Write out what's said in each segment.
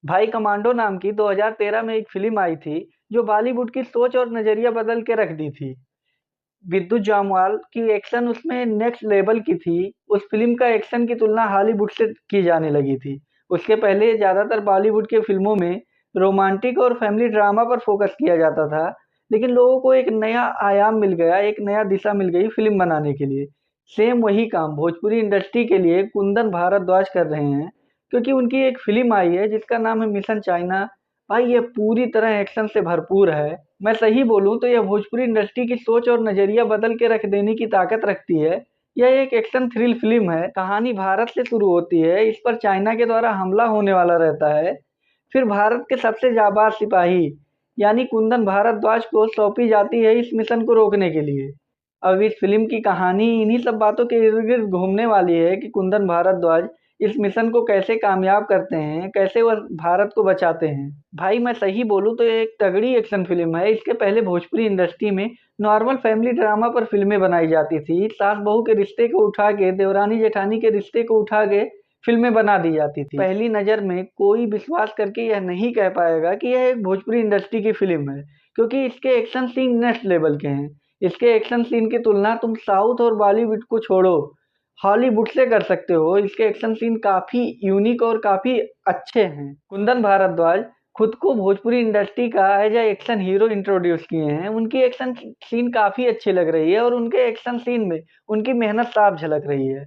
भाई कमांडो नाम की 2013 में एक फ़िल्म आई थी, जो बॉलीवुड की सोच और नज़रिया बदल के रख दी थी। विद्युत जामवाल की एक्शन उसमें नेक्स्ट लेवल की थी। उस फ़िल्म का एक्शन की तुलना हॉलीवुड से की जाने लगी थी। उसके पहले ज़्यादातर बॉलीवुड की फ़िल्मों में रोमांटिक और फैमिली ड्रामा पर फ़ोकस किया जाता था, लेकिन लोगों को एक नया आयाम मिल गया, एक नया दिशा मिल गई फ़िल्म बनाने के लिए। सेम वही काम भोजपुरी इंडस्ट्री के लिए कुंदन भारद्वाज कर रहे हैं, क्योंकि उनकी एक फ़िल्म आई है जिसका नाम है मिशन चाइना। भाई ये पूरी तरह एक्शन से भरपूर है। मैं सही बोलूँ तो यह भोजपुरी इंडस्ट्री की सोच और नज़रिया बदल के रख देने की ताकत रखती है। यह एक एक्शन थ्रिल फ़िल्म है। कहानी भारत से शुरू होती है, इस पर चाइना के द्वारा हमला होने वाला रहता है। फिर भारत के सबसे जाबाज सिपाही यानी कुंदन भारद्वाज को सौंपी जाती है इस मिशन को रोकने के लिए। अब इस फ़िल्म की कहानी इन्हीं सब बातों के इर्द-गिर्द घूमने वाली है कि कुंदन भारद्वाज इस मिशन को कैसे कामयाब करते हैं, कैसे वह भारत को बचाते हैं। भाई मैं सही बोलूँ तो ये एक तगड़ी एक्शन फ़िल्म है। इसके पहले भोजपुरी इंडस्ट्री में नॉर्मल फैमिली ड्रामा पर फ़िल्में बनाई जाती थी। सास-बहू के रिश्ते को उठा के, देवरानी-जेठानी के रिश्ते को उठा के फ़िल्में बना दी जाती थी। पहली नज़र में कोई विश्वास करके यह नहीं कह पाएगा कि यह एक भोजपुरी इंडस्ट्री की फ़िल्म है, क्योंकि इसके एक्शन सीन नेक्स्ट लेवल के हैं। इसके एक्शन सीन की तुलना तुम साउथ और बॉलीवुड को छोड़ो, हॉलीवुड से कर सकते हो। इसके एक्शन सीन काफ़ी यूनिक और काफ़ी अच्छे हैं। कुंदन भारद्वाज खुद को भोजपुरी इंडस्ट्री का as a action hero introduce किए हैं। उनकी एक्शन सीन काफ़ी अच्छी लग रही है और उनके एक्शन सीन में उनकी मेहनत साफ झलक रही है।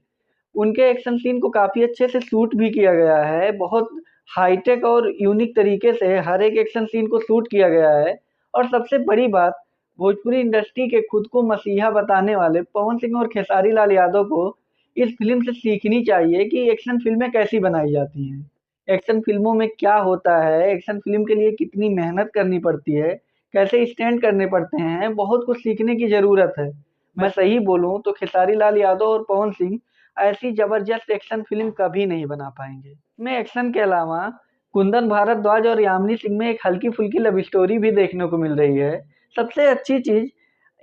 उनके एक्शन सीन को काफ़ी अच्छे से शूट भी किया गया है। बहुत हाईटेक और यूनिक तरीके से हर एक एक्शन सीन को शूट किया गया है। और सबसे बड़ी बात, भोजपुरी इंडस्ट्री के खुद को मसीहा बताने वाले पवन सिंह और खेसारी लाल यादव को इस फ़िल्म से सीखनी चाहिए कि एक्शन फ़िल्में कैसी बनाई जाती हैं। एक्शन फ़िल्मों में क्या होता है, एक्शन फ़िल्म के लिए कितनी मेहनत करनी पड़ती है, कैसे स्टंट करने पड़ते हैं, बहुत कुछ सीखने की ज़रूरत है। मैं सही बोलूँ तो खेसारी लाल यादव और पवन सिंह ऐसी ज़बरदस्त एक्शन फ़िल्म कभी नहीं बना पाएँगे। इसमें एक्शन के अलावा कुंदन भारद्वाज और यामिनी सिंह में एक हल्की-फुल्की लव स्टोरी भी देखने को मिल रही है। सबसे अच्छी चीज़,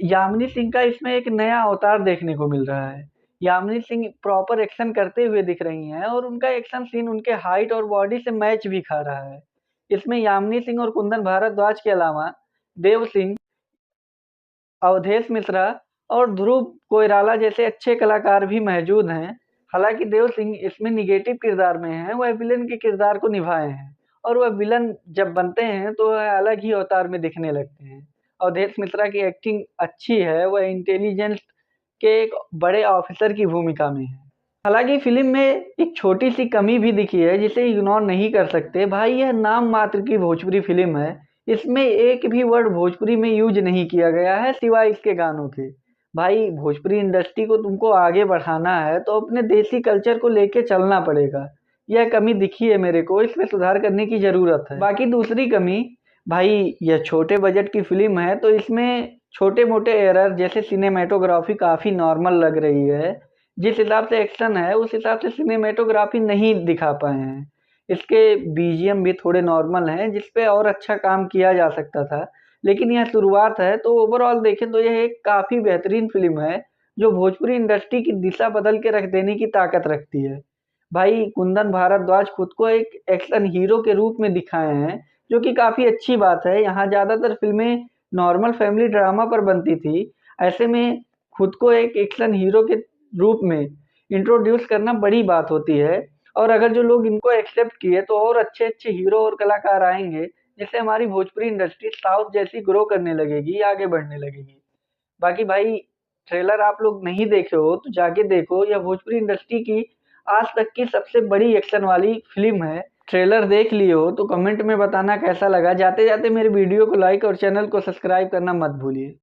यामिनी सिंह का इसमें एक नया अवतार देखने को मिल रहा है। यामिनी सिंह प्रॉपर एक्शन करते हुए दिख रही हैं और उनका एक्शन सीन उनके हाइट और बॉडी से मैच भी खा रहा है। इसमें यामिनी सिंह और कुंदन भारद्वाज के अलावा देव सिंह, अवधेश मिश्रा और ध्रुव कोइराला जैसे अच्छे कलाकार भी मौजूद हैं। हालाँकि देव सिंह इसमें नेगेटिव किरदार में हैं, वह विलेन के किरदार को निभाए हैं और वह विलेन जब बनते हैं तो वह अलग ही अवतार में दिखने लगते हैं। अवधेश मिश्रा की एक्टिंग अच्छी है, वह इंटेलिजेंस के एक बड़े ऑफिसर की भूमिका में है। हालाँकि फ़िल्म में एक छोटी-सी कमी भी दिखी है जिसे इग्नोर नहीं कर सकते। भाई यह नाम मात्र की भोजपुरी फ़िल्म है। इसमें एक भी वर्ड भोजपुरी में यूज़ नहीं किया गया है सिवाय इसके गानों के। भाई भोजपुरी इंडस्ट्री को तुमको आगे बढ़ाना है तो अपने देसी कल्चर को लेके चलना पड़ेगा। यह कमी दिखी है मेरे को, इसमें सुधार करने की ज़रूरत है। बाकी दूसरी कमी, भाई यह छोटे बजट की फ़िल्म है तो इसमें छोटे-मोटे एरर जैसे सिनेमैटोग्राफ़ी काफ़ी नॉर्मल लग रही है। जिस हिसाब से एक्शन है उस हिसाब से सिनेमैटोग्राफ़ी नहीं दिखा पाए हैं। इसके बीजीएम भी थोड़े नॉर्मल हैं जिस पे और अच्छा काम किया जा सकता था। लेकिन यह शुरुआत है तो ओवरऑल देखें तो यह एक काफ़ी बेहतरीन फ़िल्म है, जो भोजपुरी इंडस्ट्री की दिशा बदल के रख देने की ताकत रखती है। भाई कुंदन भारद्वाज खुद को एक एक्शन हीरो के रूप में दिखाए हैं, जो कि काफ़ी अच्छी बात है। यहाँ ज़्यादातर फ़िल्में नॉर्मल फैमिली ड्रामा पर बनती थी। ऐसे में खुद को एक एक्शन हीरो के रूप में इंट्रोड्यूस करना बड़ी बात होती है और अगर जो लोग इनको एक्सेप्ट किए तो और अच्छे-अच्छे हीरो और कलाकार आएँगे, जिससे हमारी भोजपुरी इंडस्ट्री साउथ जैसी ग्रो करने लगेगी, आगे बढ़ने लगेगी। बाकी भाई ट्रेलर आप लोग नहीं देखे हो तो जाके देखो, यह भोजपुरी इंडस्ट्री की आज तक की सबसे बड़ी एक्शन वाली फ़िल्म है। ट्रेलर देख लिए हो तो कमेंट में बताना कैसा लगा। जाते-जाते मेरे वीडियो को लाइक और चैनल को सब्सक्राइब करना मत भूलिए।